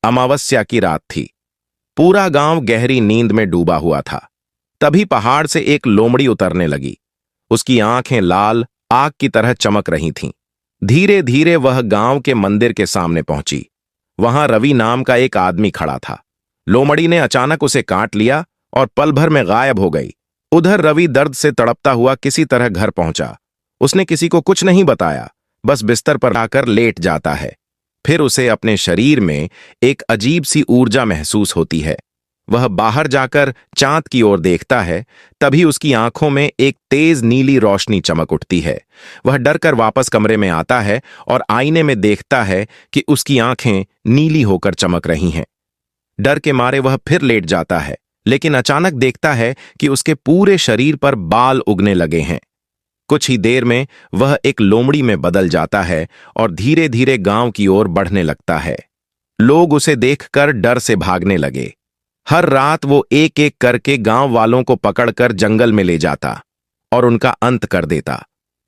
अमावस्या की रात थी। पूरा गांव गहरी नींद में डूबा हुआ था। तभी पहाड़ से एक लोमड़ी उतरने लगी। उसकी आंखें लाल आग की तरह चमक रही थीं। धीरे धीरे वह गांव के मंदिर के सामने पहुंची। वहां रवि नाम का एक आदमी खड़ा था। लोमड़ी ने अचानक उसे काट लिया और पल भर में गायब हो गई। उधर रवि दर्द से तड़पता हुआ किसी तरह घर पहुंचा। उसने किसी को कुछ नहीं बताया, बस बिस्तर पर आकर लेट जाता है। फिर उसे अपने शरीर में एक अजीब सी ऊर्जा महसूस होती है। वह बाहर जाकर चांद की ओर देखता है। तभी उसकी आंखों में एक तेज नीली रोशनी चमक उठती है। वह डरकर वापस कमरे में आता है और आईने में देखता है कि उसकी आंखें नीली होकर चमक रही हैं। डर के मारे वह फिर लेट जाता है, लेकिन अचानक देखता है कि उसके पूरे शरीर पर बाल उगने लगे हैं। कुछ ही देर में वह एक लोमड़ी में बदल जाता है और धीरे धीरे गांव की ओर बढ़ने लगता है। लोग उसे देखकर डर से भागने लगे। हर रात वो एक एक करके गांव वालों को पकड़कर जंगल में ले जाता और उनका अंत कर देता।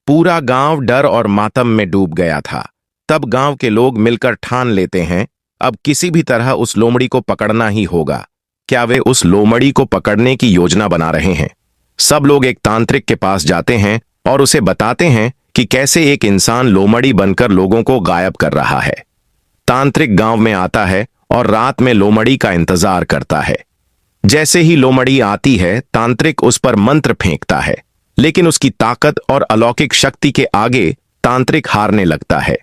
पूरा गांव डर और मातम में डूब गया था। तब गांव के लोग मिलकर ठान लेते हैं, अब किसी भी तरह उस लोमड़ी को पकड़ना ही होगा। क्या वे उस लोमड़ी को पकड़ने की योजना बना रहे हैं? सब लोग एक तांत्रिक के पास जाते हैं और उसे बताते हैं कि कैसे एक इंसान लोमड़ी बनकर लोगों को गायब कर रहा है। तांत्रिक गांव में आता है और रात में लोमड़ी का इंतजार करता है। जैसे ही लोमड़ी आती है, तांत्रिक उस पर मंत्र फेंकता है, लेकिन उसकी ताकत और अलौकिक शक्ति के आगे तांत्रिक हारने लगता है।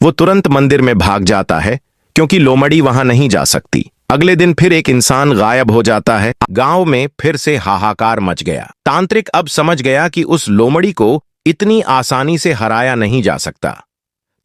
वो तुरंत मंदिर में भाग जाता है, क्योंकि लोमड़ी वहां नहीं जा सकती। अगले दिन फिर एक इंसान गायब हो जाता है। गांव में फिर से हाहाकार मच गया। तांत्रिक अब समझ गया कि उस लोमड़ी को इतनी आसानी से हराया नहीं जा सकता।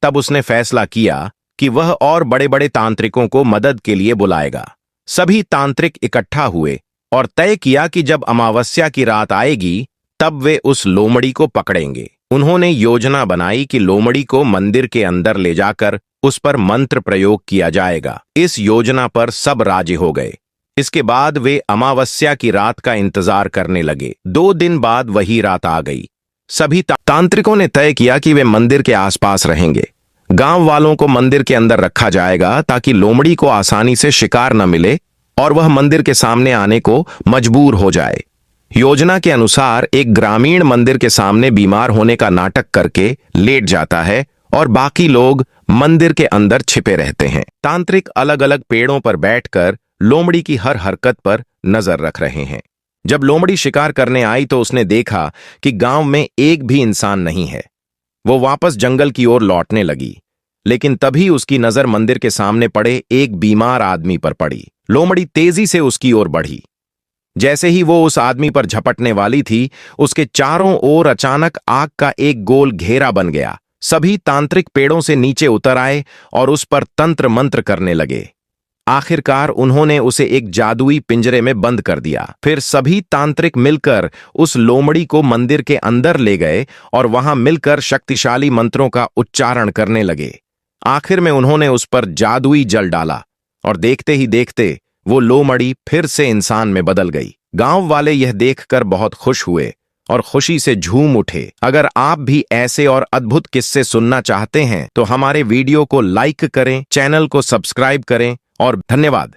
तब उसने फैसला किया कि वह और बड़े बड़े तांत्रिकों को मदद के लिए बुलाएगा। सभी तांत्रिक इकट्ठा हुए और तय किया कि जब अमावस्या की रात आएगी, तब वे उस लोमड़ी को पकड़ेंगे। उन्होंने योजना बनाई कि लोमड़ी को मंदिर के अंदर ले जाकर उस पर मंत्र प्रयोग किया जाएगा। इस योजना पर सब राजी हो गए। इसके बाद वे अमावस्या की रात का इंतजार करने लगे। 2 दिन बाद वही रात आ गई। सभी तांत्रिकों ने तय किया कि वे मंदिर के आसपास रहेंगे। गांव वालों को मंदिर के अंदर रखा जाएगा ताकि लोमड़ी को आसानी से शिकार न मिले और वह मंदिर के सामने आने को मजबूर हो जाए। योजना के अनुसार एक ग्रामीण मंदिर के सामने बीमार होने का नाटक करके लेट जाता है और बाकी लोग मंदिर के अंदर छिपे रहते हैं। तांत्रिक अलग अलग पेड़ों पर बैठकर लोमड़ी की हर हरकत पर नजर रख रहे हैं। जब लोमड़ी शिकार करने आई तो उसने देखा कि गांव में एक भी इंसान नहीं है। वो वापस जंगल की ओर लौटने लगी, लेकिन तभी उसकी नजर मंदिर के सामने पड़े एक बीमार आदमी पर पड़ी। लोमड़ी तेजी से उसकी ओर बढ़ी। जैसे ही वो उस आदमी पर झपटने वाली थी, उसके चारों ओर अचानक आग का एक गोल घेरा बन गया। सभी तांत्रिक पेड़ों से नीचे उतर आए और उस पर तंत्र मंत्र करने लगे। आखिरकार उन्होंने उसे एक जादुई पिंजरे में बंद कर दिया। फिर सभी तांत्रिक मिलकर उस लोमड़ी को मंदिर के अंदर ले गए और वहां मिलकर शक्तिशाली मंत्रों का उच्चारण करने लगे। आखिर में उन्होंने उस पर जादुई जल डाला और देखते ही देखते वो लोमड़ी फिर से इंसान में बदल गई। गांव वाले यह देखकर बहुत खुश हुए और खुशी से झूम उठे। अगर आप भी ऐसे और अद्भुत किस्से सुनना चाहते हैं तो हमारे वीडियो को लाइक करें, चैनल को सब्सक्राइब करें और धन्यवाद।